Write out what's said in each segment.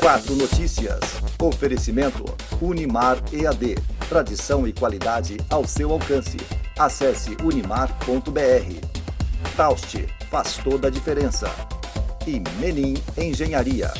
4 Notícias. Oferecimento Unimar EAD. Tradição e qualidade ao seu alcance. Acesse unimar.br. Taust, faz toda a diferença. E Menin Engenharia.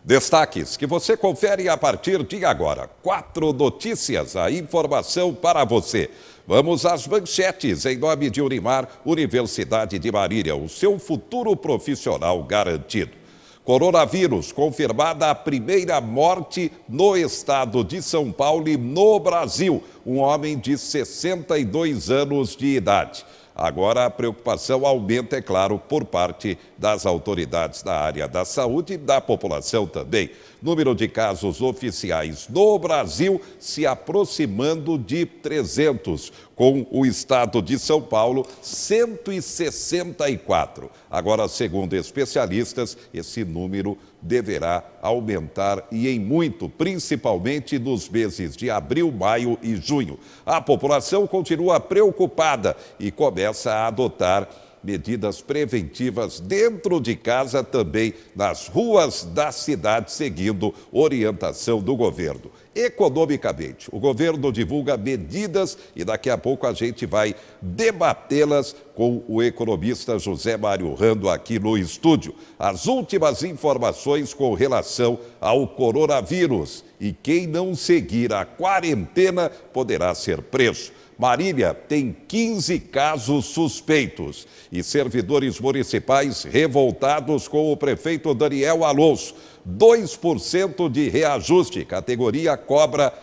Destaques que você confere a partir de agora. 4 Notícias, a informação para você. Vamos às manchetes em nome de Unimar, Universidade de Marília, o seu futuro profissional garantido. Coronavírus, confirmada a primeira morte no estado de São Paulo e no Brasil. Um homem de 62 anos de idade. Agora a preocupação aumenta, é claro, por parte das autoridades da área da saúde e da população também. Número de casos oficiais no Brasil se aproximando de 300, com o estado de São Paulo, 164. Agora, segundo especialistas, esse número deverá aumentar e em muito, principalmente nos meses de abril, maio e junho. A população continua preocupada e começa a adotar medidas preventivas dentro de casa, também nas ruas da cidade, seguindo orientação do governo. Economicamente, o governo divulga medidas e daqui a pouco a gente vai debatê-las com o economista José Mário Rando aqui no estúdio. As últimas informações com relação ao coronavírus e quem não seguir a quarentena poderá ser preso. Marília tem 15 casos suspeitos e servidores municipais revoltados com o prefeito Daniel Alonso. 2% de reajuste, categoria cobra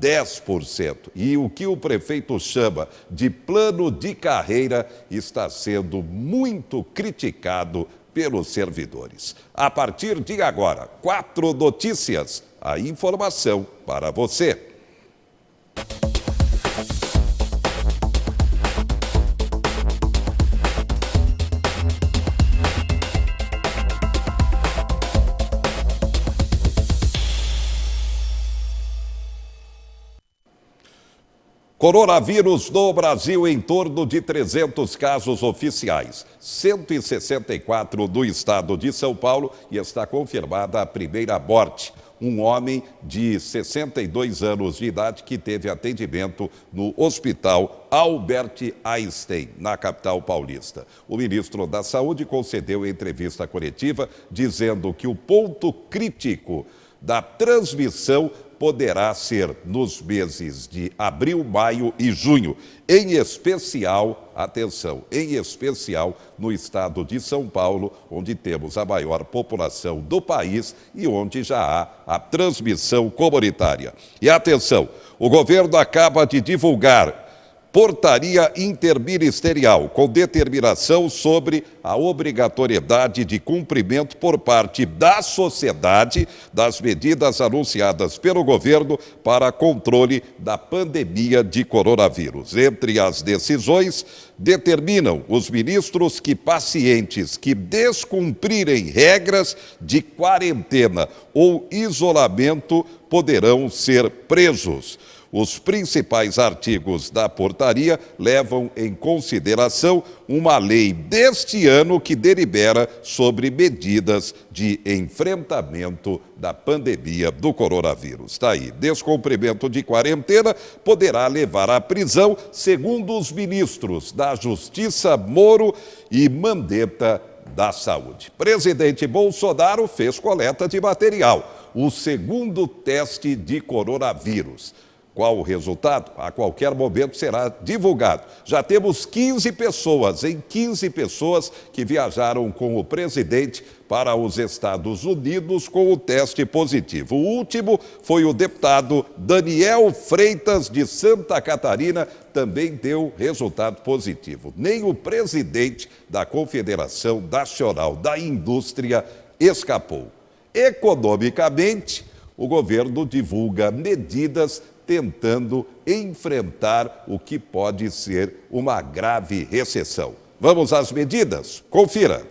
10%. E o que o prefeito chama de plano de carreira está sendo muito criticado pelos servidores. A partir de agora, 4 Notícias, a informação para você. Coronavírus no Brasil, em torno de 300 casos oficiais, 164 do estado de São Paulo e está confirmada a primeira morte. Um homem de 62 anos de idade que teve atendimento no Hospital Albert Einstein, na capital paulista. O ministro da Saúde concedeu entrevista coletiva dizendo que o ponto crítico da transmissão poderá ser nos meses de abril, maio e junho, em especial, atenção, em especial no estado de São Paulo, onde temos a maior população do país e onde já há a transmissão comunitária. E atenção, o governo acaba de divulgar portaria interministerial com determinação sobre a obrigatoriedade de cumprimento por parte da sociedade das medidas anunciadas pelo governo para controle da pandemia de coronavírus. Entre as decisões, determinam os ministros que pacientes que descumprirem regras de quarentena ou isolamento poderão ser presos. Os principais artigos da portaria levam em consideração uma lei deste ano que delibera sobre medidas de enfrentamento da pandemia do coronavírus. Está aí, descumprimento de quarentena poderá levar à prisão, segundo os ministros da Justiça, Moro e Mandetta da Saúde. Presidente Bolsonaro fez coleta de material, o segundo teste de coronavírus. Qual o resultado? A qualquer momento será divulgado. Já temos 15 pessoas que viajaram com o presidente para os Estados Unidos com o teste positivo. O último foi o deputado Daniel Freitas, de Santa Catarina, também deu resultado positivo. Nem o presidente da Confederação Nacional da Indústria escapou. Economicamente, o governo divulga medidas tentando enfrentar o que pode ser uma grave recessão. Vamos às medidas? Confira.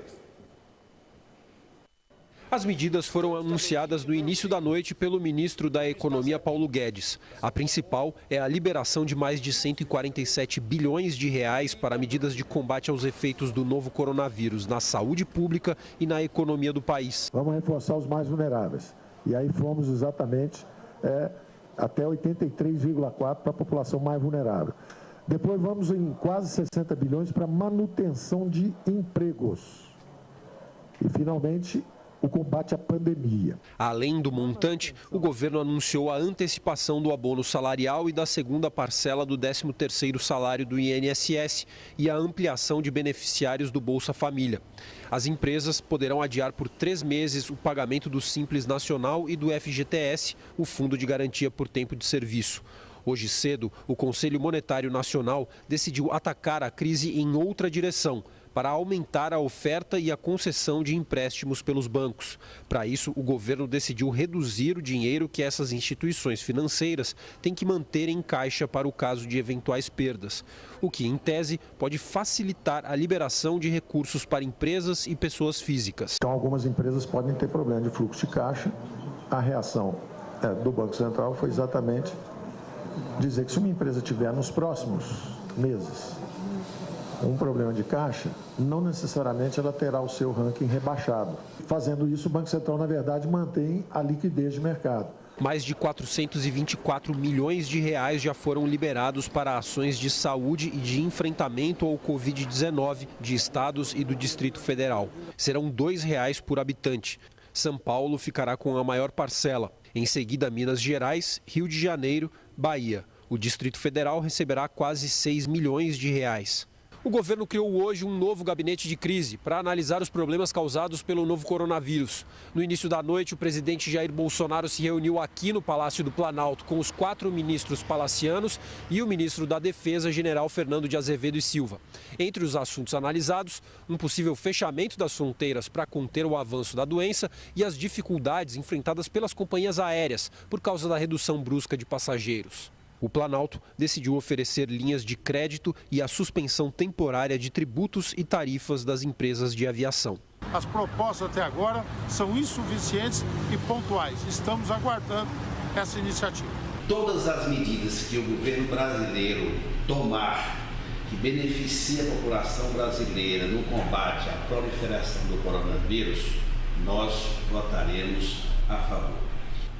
As medidas foram anunciadas no início da noite pelo ministro da Economia, Paulo Guedes. A principal é a liberação de mais de 147 bilhões de reais para medidas de combate aos efeitos do novo coronavírus na saúde pública e na economia do país. Vamos reforçar os mais vulneráveis. E aí fomos exatamente até 83,4% para a população mais vulnerável. Depois vamos em quase 60 bilhões para manutenção de empregos. E, finalmente, o combate à pandemia. Além do montante, o governo anunciou a antecipação do abono salarial e da segunda parcela do 13º salário do INSS e a ampliação de beneficiários do Bolsa Família. As empresas poderão adiar por 3 meses o pagamento do Simples Nacional e do FGTS, o Fundo de Garantia por Tempo de Serviço. Hoje cedo, o Conselho Monetário Nacional decidiu atacar a crise em outra direção, para aumentar a oferta e a concessão de empréstimos pelos bancos. Para isso, o governo decidiu reduzir o dinheiro que essas instituições financeiras têm que manter em caixa para o caso de eventuais perdas, o que, em tese, pode facilitar a liberação de recursos para empresas e pessoas físicas. Então, algumas empresas podem ter problema de fluxo de caixa. A reação do Banco Central foi exatamente dizer que se uma empresa tiver nos próximos meses um problema de caixa, não necessariamente ela terá o seu ranking rebaixado. Fazendo isso, o Banco Central, na verdade, mantém a liquidez de mercado. Mais de 424 milhões de reais já foram liberados para ações de saúde e de enfrentamento ao Covid-19 de estados e do Distrito Federal. Serão R$ 2,00 por habitante. São Paulo ficará com a maior parcela. Em seguida, Minas Gerais, Rio de Janeiro, Bahia. O Distrito Federal receberá quase 6 milhões de reais. O governo criou hoje um novo gabinete de crise para analisar os problemas causados pelo novo coronavírus. No início da noite, o presidente Jair Bolsonaro se reuniu aqui no Palácio do Planalto com os 4 ministros palacianos e o ministro da Defesa, general Fernando de Azevedo e Silva. Entre os assuntos analisados, um possível fechamento das fronteiras para conter o avanço da doença e as dificuldades enfrentadas pelas companhias aéreas por causa da redução brusca de passageiros. O Planalto decidiu oferecer linhas de crédito e a suspensão temporária de tributos e tarifas das empresas de aviação. As propostas até agora são insuficientes e pontuais. Estamos aguardando essa iniciativa. Todas as medidas que o governo brasileiro tomar que beneficie a população brasileira no combate à proliferação do coronavírus, nós votaremos a favor.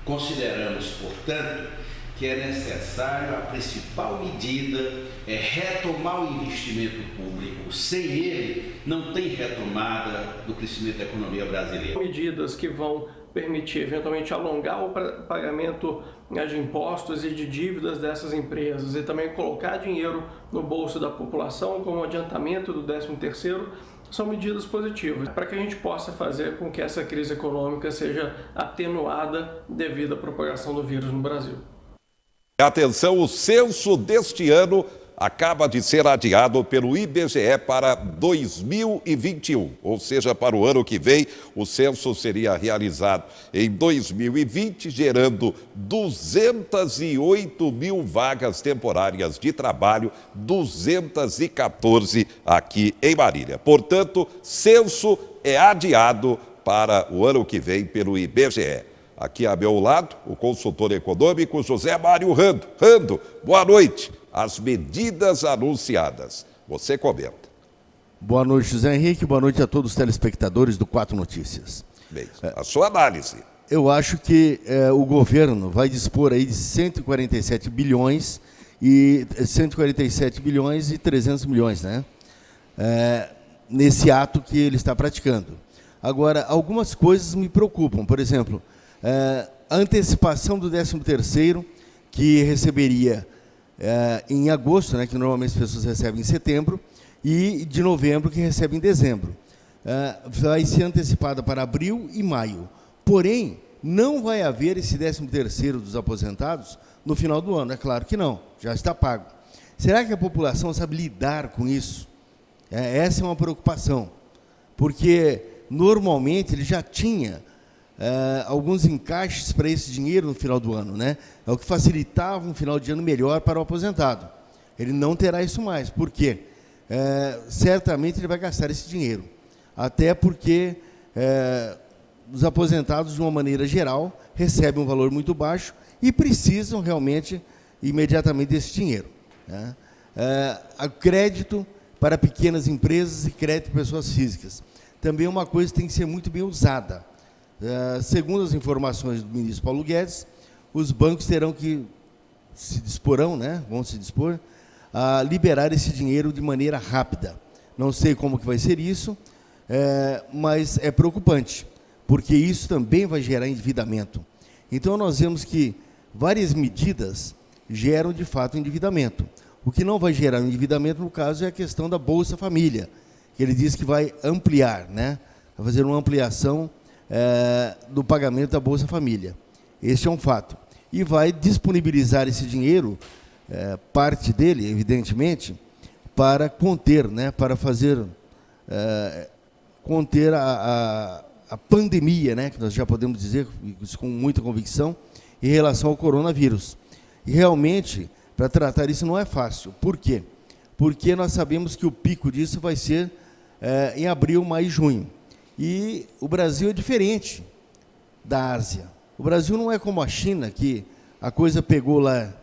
Consideramos, portanto, que é necessário, a principal medida é retomar o investimento público. Sem ele, não tem retomada do crescimento da economia brasileira. Medidas que vão permitir, eventualmente, alongar o pagamento de impostos e de dívidas dessas empresas e também colocar dinheiro no bolso da população, como o adiantamento do 13º, são medidas positivas para que a gente possa fazer com que essa crise econômica seja atenuada devido à propagação do vírus no Brasil. Atenção, o censo deste ano acaba de ser adiado pelo IBGE para 2021, ou seja, para o ano que vem. O censo seria realizado em 2020, gerando 208 mil vagas temporárias de trabalho, 214 aqui em Marília. Portanto, censo é adiado para o ano que vem pelo IBGE. Aqui a meu lado, o consultor econômico José Mário Rando. Rando, boa noite. As medidas anunciadas. Você comenta. Boa noite, José Henrique. Boa noite a todos os telespectadores do 4 Notícias. Bem, a sua análise. Eu acho que o governo vai dispor aí de 147 bilhões e 300 milhões, né? Nesse ato que ele está praticando. Agora, algumas coisas me preocupam. Por exemplo, a antecipação do 13º, que receberia em agosto, né, que normalmente as pessoas recebem em setembro, e de novembro, que recebem em dezembro. Vai ser antecipada para abril e maio. Porém, não vai haver esse 13º dos aposentados no final do ano. É claro que não, já está pago. Será que a população sabe lidar com isso? Essa é uma preocupação, porque normalmente ele já tinha alguns encaixes para esse dinheiro no final do ano, né? É o que facilitava um final de ano melhor para o aposentado. Ele não terá isso mais. Por quê? Certamente ele vai gastar esse dinheiro. Até porque os aposentados, de uma maneira geral, recebem um valor muito baixo e precisam realmente, imediatamente, desse dinheiro, né? Crédito para pequenas empresas e crédito para pessoas físicas. Também é uma coisa que tem que ser muito bem usada. Segundo as informações do ministro Paulo Guedes, os bancos terão que vão se dispor a liberar esse dinheiro de maneira rápida. Não sei como que vai ser isso, mas é preocupante, porque isso também vai gerar endividamento. Então, nós vemos que várias medidas geram, de fato, endividamento. O que não vai gerar endividamento, no caso, é a questão da Bolsa Família, que ele diz que vai ampliar, né? Vai fazer uma ampliação do pagamento da Bolsa Família. Este é um fato. E vai disponibilizar esse dinheiro, parte dele, evidentemente, para conter, né? Para fazer conter a pandemia, né? Que nós já podemos dizer isso com muita convicção, em relação ao coronavírus. E realmente, para tratar isso não é fácil. Por quê? Porque nós sabemos que o pico disso vai ser em abril, maio e junho. E o Brasil é diferente da Ásia. O Brasil não é como a China, que a coisa pegou lá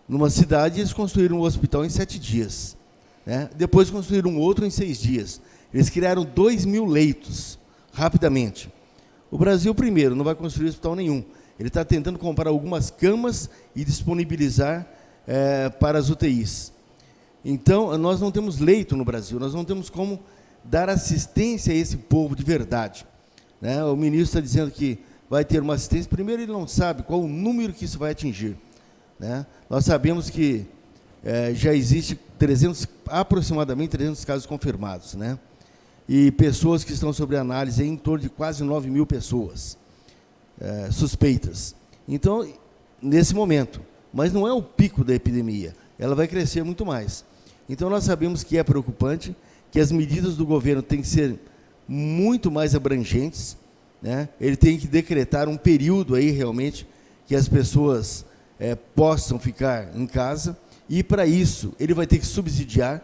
numa cidade e eles construíram um hospital em 7 dias. Né? Depois construíram outro em 6 dias. Eles criaram 2.000 leitos, rapidamente. O Brasil, primeiro, não vai construir hospital nenhum. Ele está tentando comprar algumas camas e disponibilizar para as UTIs. Então, nós não temos leito no Brasil, nós não temos como dar assistência a esse povo de verdade, né? O ministro está dizendo que vai ter uma assistência. Primeiro, ele não sabe qual o número que isso vai atingir, né? Nós sabemos que já existe aproximadamente 300 casos confirmados, né? E pessoas que estão sob análise em torno de quase 9.000 pessoas suspeitas. Então, nesse momento, mas não é o pico da epidemia, ela vai crescer muito mais. Então, nós sabemos que é preocupante, que as medidas do governo têm que ser muito mais abrangentes, né? Ele tem que decretar um período aí, realmente, que as pessoas possam ficar em casa, e, para isso, ele vai ter que subsidiar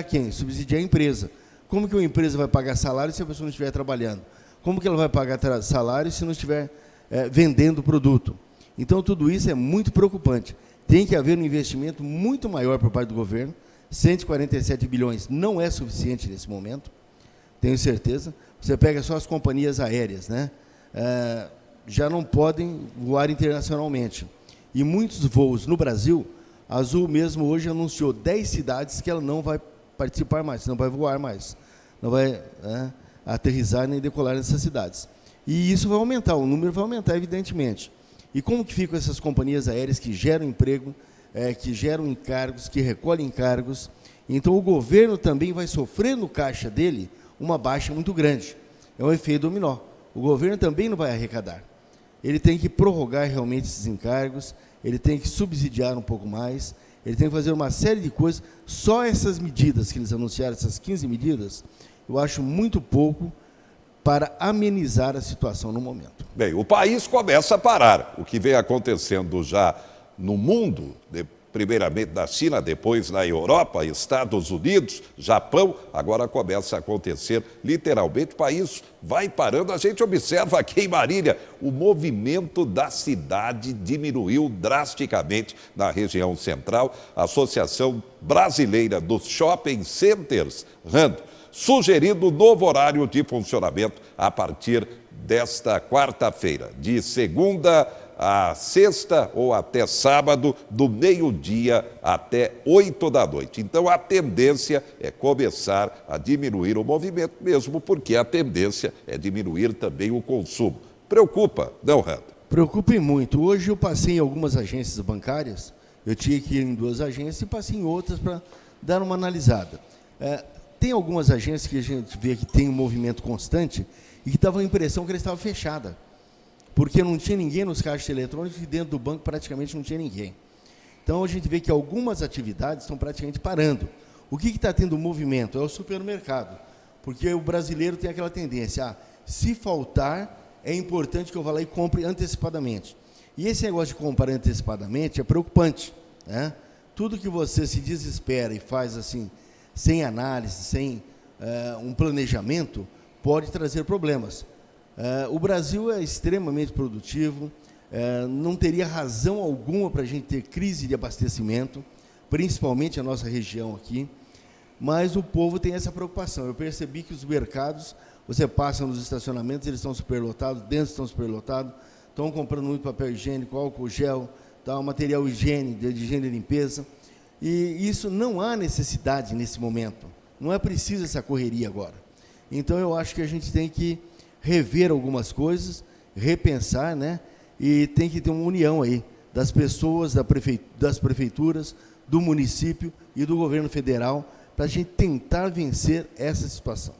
quem? Subsidiar a empresa. Como que uma empresa vai pagar salário se a pessoa não estiver trabalhando? Como que ela vai pagar salário se não estiver vendendo produto? Então, tudo isso é muito preocupante. Tem que haver um investimento muito maior por parte do governo. 147 bilhões não é suficiente nesse momento, tenho certeza. Você pega só as companhias aéreas, né? Já não podem voar internacionalmente. E muitos voos no Brasil, a Azul mesmo hoje anunciou 10 cidades que ela não vai participar mais, não vai voar mais, não vai aterrissar nem decolar nessas cidades. E isso vai aumentar, o número vai aumentar, evidentemente. E como que ficam essas companhias aéreas que geram emprego, que geram encargos, que recolhem encargos? Então, o governo também vai sofrer no caixa dele uma baixa muito grande. É um efeito dominó. O governo também não vai arrecadar. Ele tem que prorrogar realmente esses encargos, ele tem que subsidiar um pouco mais, ele tem que fazer uma série de coisas. Só essas medidas que eles anunciaram, essas 15 medidas, eu acho muito pouco para amenizar a situação no momento. Bem, o país começa a parar. O que vem acontecendo já no mundo, primeiramente na China, depois na Europa, Estados Unidos, Japão, agora começa a acontecer literalmente. O país vai parando. A gente observa aqui em Marília, o movimento da cidade diminuiu drasticamente na região central. A Associação Brasileira dos Shopping Centers, RAND, sugerindo novo horário de funcionamento a partir desta quarta-feira, de segunda a sexta ou até sábado, do meio-dia até 8 da noite. Então, a tendência é começar a diminuir o movimento, mesmo porque a tendência é diminuir também o consumo. Preocupa, não, Randa? Preocupa e muito. Hoje eu passei em algumas agências bancárias, eu tinha que ir em 2 agências e passei em outras para dar uma analisada. Tem algumas agências que a gente vê que tem um movimento constante e que dava a impressão que ela estava fechada, porque não tinha ninguém nos caixas eletrônicos e dentro do banco praticamente não tinha ninguém. Então, a gente vê que algumas atividades estão praticamente parando. O que está tendo movimento? É o supermercado, porque o brasileiro tem aquela tendência, se faltar, é importante que eu vá lá e compre antecipadamente. E esse negócio de comprar antecipadamente é preocupante, né? Tudo que você se desespera e faz assim, sem análise, sem um planejamento, pode trazer problemas. O Brasil é extremamente produtivo, não teria razão alguma para a gente ter crise de abastecimento, principalmente a nossa região aqui, mas o povo tem essa preocupação. Eu percebi que os mercados, você passa nos estacionamentos, eles estão superlotados, dentro estão superlotados, estão comprando muito papel higiênico, álcool gel, material higiene, de higiene e limpeza, e isso não há necessidade nesse momento, não é preciso essa correria agora. Então eu acho que a gente tem que rever algumas coisas, repensar, né? E tem que ter uma união aí das pessoas, das prefeituras, do município e do governo federal para a gente tentar vencer essa situação.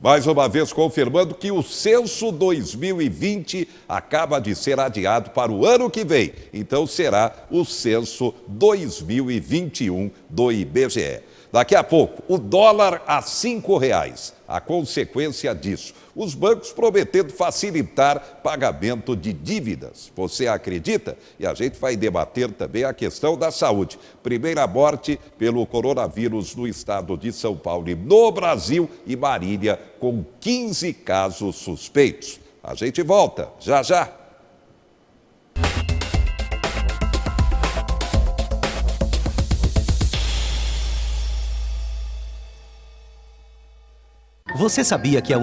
Mais uma vez confirmando que o censo 2020 acaba de ser adiado para o ano que vem. Então será o censo 2021 do IBGE. Daqui a pouco, o dólar a R$ 5,00. A consequência disso, os bancos prometendo facilitar pagamento de dívidas. Você acredita? E a gente vai debater também a questão da saúde. Primeira morte pelo coronavírus no estado de São Paulo e no Brasil, e Marília com 15 casos suspeitos. A gente volta já já. Você sabia que a